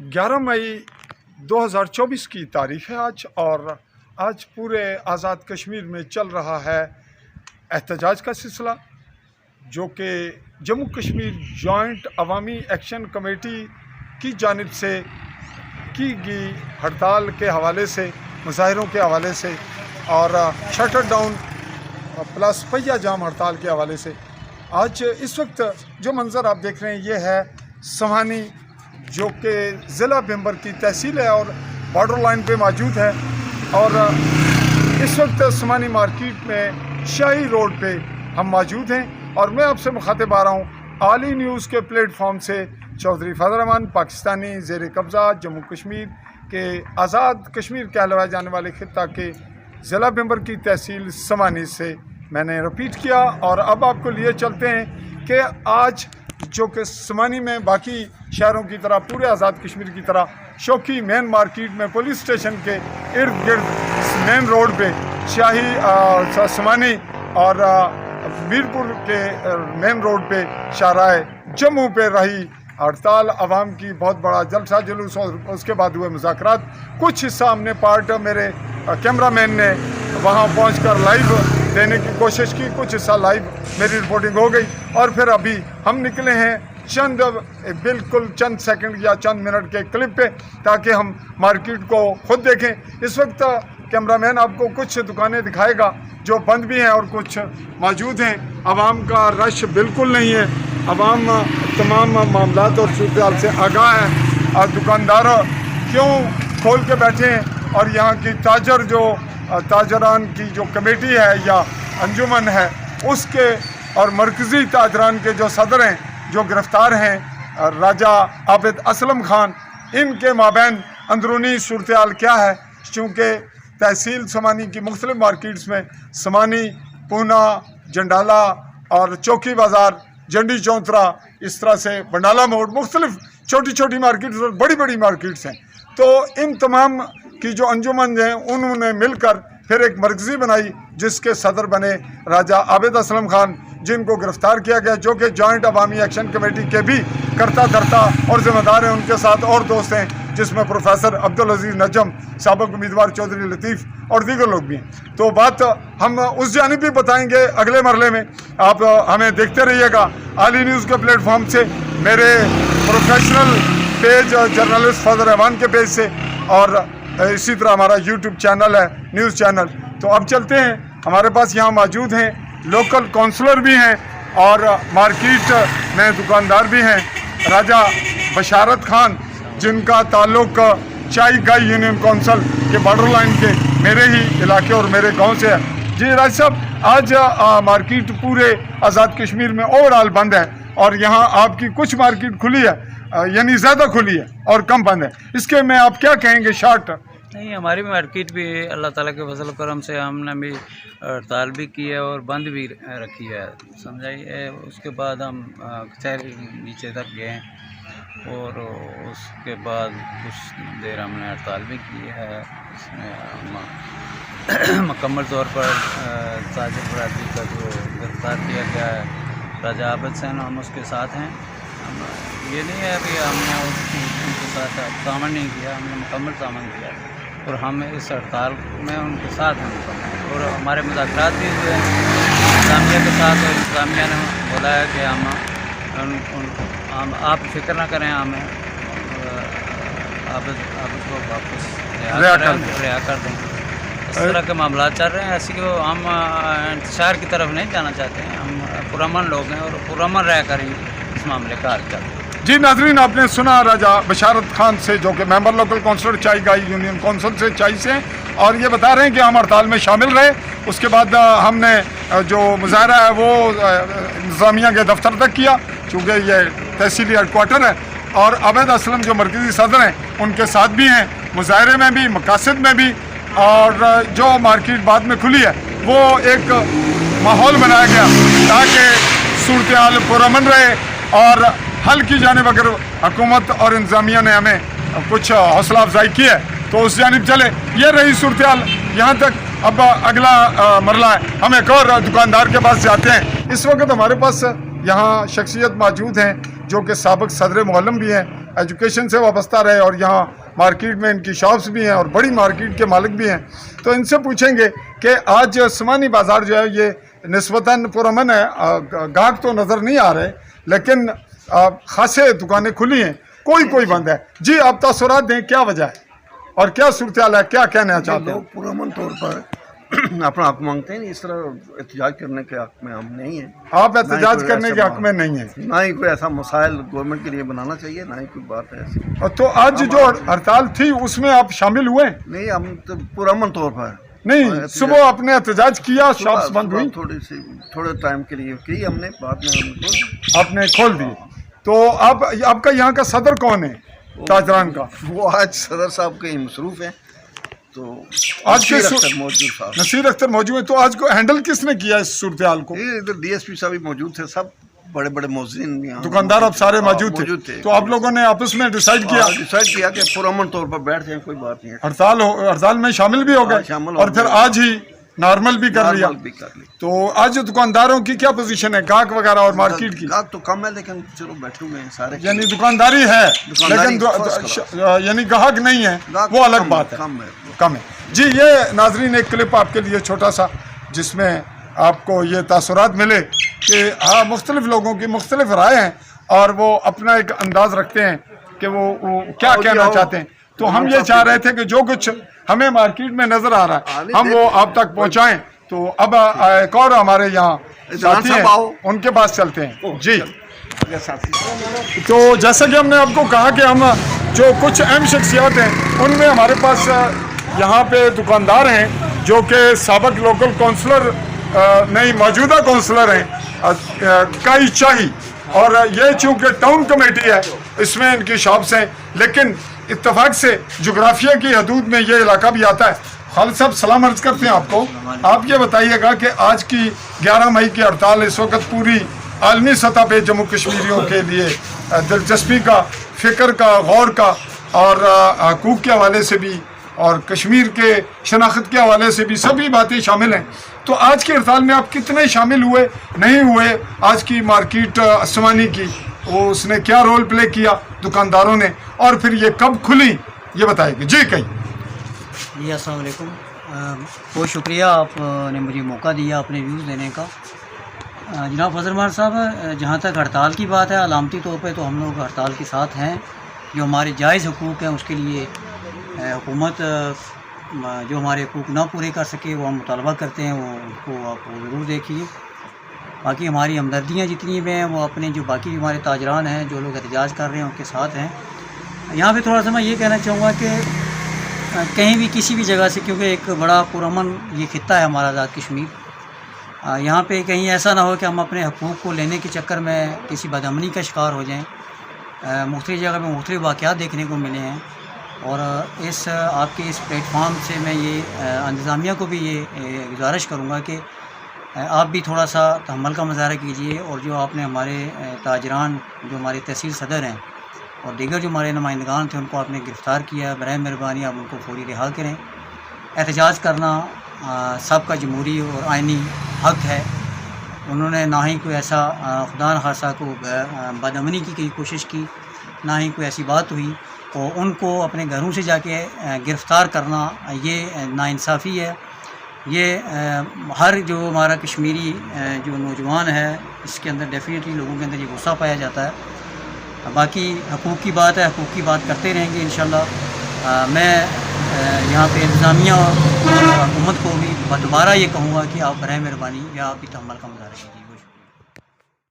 11 मई 2024 की तारीख है आज, और आज पूरे आज़ाद कश्मीर में चल रहा है एहतजाज का सिलसिला, जो कि जम्मू कश्मीर जॉइंट अवामी एक्शन कमेटी की जानिब से की गई हड़ताल के हवाले से, मुजाहिरों के हवाले से और शटर डाउन प्लस पहिया जाम हड़ताल के हवाले से। आज इस वक्त जो मंज़र आप देख रहे हैं ये है समानी, जो कि ज़िला बिम्बर की तहसील है और बॉर्डर लाइन पे मौजूद है। और इस वक्त समानी मार्केट में शाही रोड पे हम मौजूद हैं और मैं आपसे मुखातिब आ रहा हूँ आली न्यूज़ के प्लेटफॉर्म से। चौधरी फजल रहमान पाकिस्तानी ज़ेर कब्ज़ा जम्मू कश्मीर के आज़ाद कश्मीर कहलवाए जाने वाले खित्ता के ज़िला बिम्बर की तहसील समानी से मैंने रिपीट किया। और अब आपको लिए चलते हैं कि आज जो कि समानी में बाकी शहरों की तरह, पूरे आज़ाद कश्मीर की तरह, शौकी मेन मार्केट में पुलिस स्टेशन के इर्द गिर्द मेन रोड पे शाही समानी और मीरपुर के मेन रोड पे शाहराए जम्मू पे रही हड़ताल। आवाम की बहुत बड़ा जलसा जुलूस और उसके बाद हुए मुज़ाकरात। कुछ हिस्सा हमने पार्ट मेरे कैमरामैन ने वहाँ पहुंचकर लाइव देने की कोशिश की, कुछ हिस्सा लाइव मेरी रिपोर्टिंग हो गई। और फिर अभी हम निकले हैं बिल्कुल चंद सेकंड या चंद मिनट के क्लिप पे, ताकि हम मार्केट को खुद देखें। इस वक्त कैमरामैन आपको कुछ दुकानें दिखाएगा जो बंद भी हैं और कुछ मौजूद हैं। आवाम का रश बिल्कुल नहीं है, आवाम तमाम मामलात और सूरत से आगाह है। और दुकानदार क्यों खोल के बैठे हैं, और यहाँ की ताजरान की जो कमेटी है या अंजुमन है उसके और मरकज़ी ताजरान के जो सदर हैं, जो गिरफ़्तार हैं राजा आबिद असलम खान, इनके माबैन अंदरूनी सूरत हाल क्या है। चूँकि तहसील समानी की मुख्तलिफ़ मार्केट्स में समानी, पूना, जंडाला और चौकी बाज़ार, जंडी चौंतरा, इस तरह से बंडाला मोड़, मुख्तलिफ़ छोटी छोटी मार्केट्स और बड़ी बड़ी मार्केट्स हैं। तो इन तमाम की जो अंजुमन हैं उन्होंने मिलकर फिर एक मरकज़ी बनाई, जिसके सदर बने राजा आबिद असलम खान, जिनको गिरफ़्तार किया गया, जो कि जॉइंट अवामी एक्शन कमेटी के भी करता धरता और ज़िम्मेदार हैं। उनके साथ और दोस्त हैं, जिसमें प्रोफेसर अब्दुल अजीज़ नजम, साबिक़ उम्मीदवार चौधरी लतीफ़ और दीगर लोग भी हैं। तो बात हम उस जानिब भी बताएंगे अगले मरले में। आप हमें देखते रहिएगा आली न्यूज़ के प्लेटफॉर्म से, मेरे प्रोफेशनल पेज जर्नलिस्ट फजल रहमान के पेज से, और इसी तरह हमारा यूट्यूब चैनल है, न्यूज़ चैनल। तो अब चलते हैं, हमारे पास यहाँ मौजूद हैं लोकल काउंसलर भी हैं और मार्केट में दुकानदार भी हैं। राजा बशारत खान, जिनका ताल्लुक चाय गाई यूनियन काउंसिल के बॉर्डर लाइन के मेरे ही इलाके और मेरे गांव से है। जी राज साहब, आज मार्केट पूरे आज़ाद कश्मीर में ओवरऑल बंद है और यहाँ आपकी कुछ मार्केट खुली है, यानी ज़्यादा खुली है और कम बंद है, इसके में आप क्या कहेंगे शॉर्ट? नहीं, हमारी मार्केट भी अल्लाह ताला के फजल करम से हमने भी हड़ताल भी की है और बंद भी रखी है, समझाइए। उसके बाद हम कचहरी नीचे तक गए और उसके बाद कुछ देर हमने हड़ताल भी की है। इसमें मुकम्मल तौर पर ताजिर बरादरी का जो गिरफ़्तार किया गया है राजा आबिद से, हम उसके साथ हैं। ये नहीं है कि हमने उनके साथ तामन नहीं किया, हमने मुकम्मल तामन किया और हम इस हड़ताल में उनके साथ हैं। और हमारे मुज़ाकरात भी हुए इंतज़ामिया के साथ, और इंतज़ामिया ने बोला है कि हम आप फिक्र ना करें, हमें आबिद को वापस रिहा कर दें। इस तरह के मामला चल रहे हैं। ऐसे कि हम इंतशार की तरफ नहीं जाना चाहते हैं, हम पुरअमन लोग हैं और पुरअमन रह कर ही इस मामले का हल करते हैं। जी नाज़रीन, आपने सुना राजा बशारत खान से, जो कि मेंबर लोकल काउंसलर चाय गाई यूनियन काउंसिल से चाय से, और ये बता रहे हैं कि हम हड़ताल में शामिल रहे। उसके बाद हमने जो मुजाहरा है वो इंतज़ामिया के दफ्तर तक किया, चूँकि ये तहसीली हेडकोार्टर है। और आबिद असलम जो मरकज़ी सदर हैं उनके साथ भी हैं, मुजाहरे में भी, मकासद में भी। और जो मार्केट बाद में खुली है वो एक माहौल बनाया गया ताकि सूरत हाल पुरअमन रहे और हल की जानिब अगर हुकूमत और इंतज़ामिया ने हमें कुछ हौसला अफजाई की है तो उस जानिब चले। ये रही सूरत हाल यहाँ तक। अब अगला मरला है, हम एक और दुकानदार के पास जाते हैं। इस वक्त हमारे पास यहाँ शख्सियत मौजूद हैं जो कि साबिक़ सदर मुअल्लम भी हैं एजुकेशन से वाबस्ता रहे और यहाँ मार्केट में इनकी शॉप्स भी हैं और बड़ी मार्केट के मालिक भी हैं, तो इनसे पूछेंगे कि आज समानी बाज़ार जो है ये निस्बतन पुरअमन है, गाहक तो नज़र नहीं आ रहे, लेकिन खासे दुकानें खुली हैं, कोई बंद है। जी, आप तासुरात दें, क्या वजह है और क्या सूरत हाल है, क्या कहना चाहते हैं? लोग पुरअमन तौर पर अपना हक मांगते हैं, इस तरह एहतजाज करने के हक में हम नहीं हैं। आप एहतजाज करने के हक में नहीं हैं? ना ही कोई ऐसा मसाइल गवर्नमेंट के लिए बनाना चाहिए, ना ही कोई बात है ऐसी। तो आज जो हड़ताल थी उसमें आप शामिल हुए? नहीं, हम तो पुरअमन तौर पर नहीं, सुबह आपने एहतजाज किया, शॉप्स बंद हुई, थोड़े टाइम के लिए की हमने, बाद में आपने खोल दिए। तो अब आपका यहाँ का सदर कौन है ताजरान का? वो आज सदर साहब कहीं मसरूफ हैं, तो आज के मौजूद साहब नसीर अख्तर मौजूद है। तो आज को हैंडल किसने किया इस सूरत हाल को? इधर DSP साहब भी मौजूद थे, सब बड़े बड़े मौज़िन यहाँ दुकानदार अब सारे मौजूद थे। तो आप लोगों ने आपस में डिसाइड किया कि पुरअमन तौर पर बैठ जाए, कोई बात नहीं है, हड़ताल में शामिल भी हो गए और फिर आज ही नॉर्मल भी कर लिया। तो आज दुकानदारों की क्या पोजीशन है, गाहक वगैरह और मार्केट की? गाहक तो कम है, लेकिन चलो बैठे हुए हैं सारे, यानी दुकानदारी है लेकिन यानी गाहक नहीं है, वो अलग बात है, कम है। जी, ये नाजरीन एक क्लिप आपके लिए छोटा सा, जिसमें आपको ये तासुरात मिले कि हाँ, मुख्तलिफ लोगों की मुख्तलिफ राय हैं और वो अपना एक अंदाज रखते हैं कि वो क्या कहना चाहते हैं। तो हम ये चाह रहे थे कि जो कुछ हमें मार्केट में नजर आ रहा है हम वो आप तक पहुंचाएं। तो अब एक और हमारे यहाँ साथी हैं, उनके पास चलते हैं। जी, तो जैसा कि हमने आपको कहा कि हम जो कुछ अहम शख्सियात हैं उनमें हमारे पास यहाँ पे दुकानदार हैं जो कि साबिक लोकल काउंसलर नहीं, मौजूदा काउंसलर हैं काई चाही, और ये चूँकि टाउन कमेटी है इसमें इनकी शॉप्स हैं, लेकिन इत्तेफाक से जोग्राफिया की हदूद में ये इलाका भी आता है। खालिद साहब, सलाम अर्ज़ करते हैं आपको। आप ये बताइएगा कि आज की 11 मई की हड़ताल इस वक्त पूरी आलमी सतह पे जम्मू कश्मीरियों के लिए दिलचस्पी का, फ़िक्र का, गौर का और हकूक़ के हवाले से भी और कश्मीर के शनाख्त के हवाले से भी सभी बातें शामिल हैं। तो आज की हड़ताल में आप कितने शामिल हुए, नहीं हुए? आज की मार्केट असमानी की वो उसने क्या रोल प्ले किया दुकानदारों ने, और फिर ये कब खुली ये बताएंगे। जी, कहीं जी, अस्सलाम वालेकुम। बहुत शुक्रिया आपने मुझे मौका दिया अपने व्यूज़ देने का। जनाब फजल मान साहब, जहाँ तक हड़ताल की बात है, अलामती तौर पे तो हम लोग हड़ताल के साथ हैं। जो हमारे जायज़ हकूक़ हैं उसके लिए हुकूमत जो हमारे हकूक़ ना पूरे कर सके वो हम मुतालबा करते हैं, वो उनको आप ज़रूर देखिए। बाकी हमारी हमदर्दियाँ जितनी भी हैं वो अपने जो बाकी हमारे ताजरान हैं, जो लोग एहतजाज कर रहे हैं, उनके साथ हैं। यहाँ पे थोड़ा सा मैं ये कहना चाहूँगा कि कहीं भी किसी भी जगह से, क्योंकि एक बड़ा पुरअमन ये खित्ता है हमारा आज़ाद कश्मीर, यहाँ पे कहीं ऐसा ना हो कि हम अपने हकूक़ को लेने के चक्कर में किसी बदअमनी का शिकार हो जाएँ। मुख्तलिफ़ जगह में मुख्तलिफ़ वाक़यात देखने को मिले हैं, और इस आपके इस प्लेटफार्म से मैं ये इंतज़ामिया को भी ये गुजारिश करूँगा कि आप भी थोड़ा सा तहम्मुल का मुज़ाहरा कीजिए, और जो आपने हमारे ताजरान, जो हमारे तहसील सदर हैं और दीगर जो हमारे नुमाइंदगान थे, उनको आपने गिरफ़्तार किया, बराए मेहरबानी आप उनको फौरी रिहा करें। एहतजाज करना सबका जमहूरी और आइनी हक़ है। उन्होंने ना ही कोई ऐसा खुदा न खासा को बदअमनी की कोशिश की, ना ही कोई ऐसी बात हुई, और उनको अपने घरों से जाके गिरफ़्तार करना ये नाइंसाफ़ी है। ये हर जो हमारा कश्मीरी जो नौजवान है, इसके अंदर डेफिनेटली लोगों के अंदर ये गुस्सा पाया जाता है। बाकी हकूक़ की बात है, हकूक़ की बात करते रहेंगे इंशाअल्लाह। मैं यहाँ पे इंतज़ामिया और हुकूमत को भी दोबारा ये कहूँगा कि आप बराए मेहरबानी या आप भी तहम्मुल का मुज़ाहरा कीजिए।